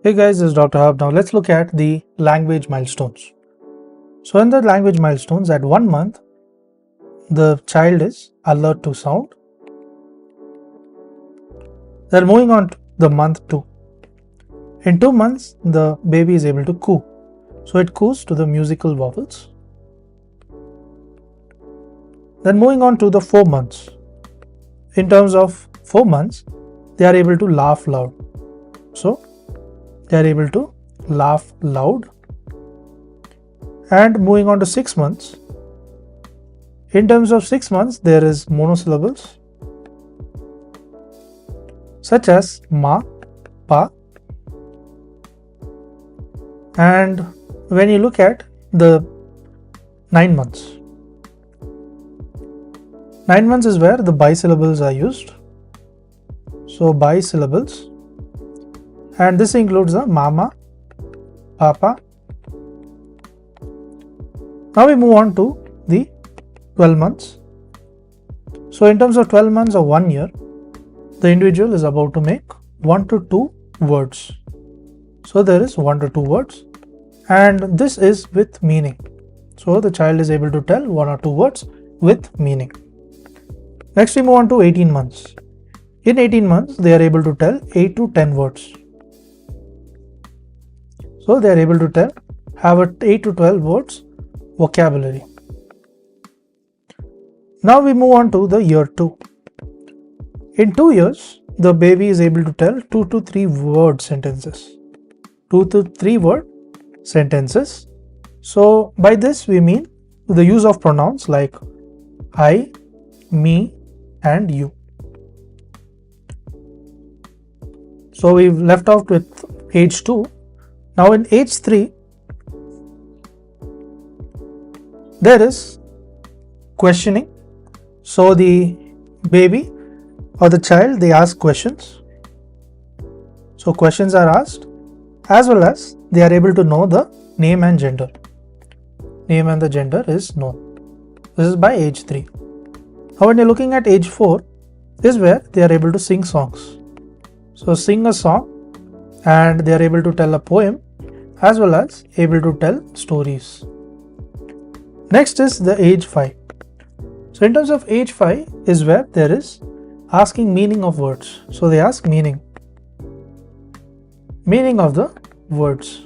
Hey guys, this is Dr. Hub. Now let's look at the language milestones. So in the language milestones, at 1 month, the child is alert to sound. Then moving on to the month 2. In 2 months, the baby is able to coo. So it coos to the musical vowels. Then moving on to the 4 months. In terms of 4 months, they are able to laugh loud. So they are able to laugh loud. And moving on to 6 months. In terms of 6 months, there is monosyllables such as ma, pa. And when you look at the 9 months, 9 months is where the bisyllables are used. So bisyllables, and this includes the mama, papa. Now we move on to the 12 months. So in terms of 12 months or 1 year, the individual is about to make 1 to 2 words. So there is 1 to 2 words, and this is with meaning. So the child is able to tell 1 or 2 words with meaning. Next we move on to 18 months. In 18 months, they are able to tell 8 to 10 words. So they are able to have a 8 to 12 words vocabulary. Now we move on to the year 2. In 2 years, the baby is able to tell 2 to 3 word sentences. 2 to 3 word sentences. So by this we mean the use of pronouns like I, me, and you. So we've left off with age 2. Now in age 3, there is questioning. So the baby or the child, they ask questions. So questions are asked, as well as they are able to know the name and gender. Name and the gender is known. This is by age 3. Now when you're looking at age 4, is where they are able to sing songs. So sing a song, and they are able to tell a poem, as well as able to tell stories. Next is the age 5. So in terms of age 5 is where there is asking meaning of words. So they ask meaning of the words.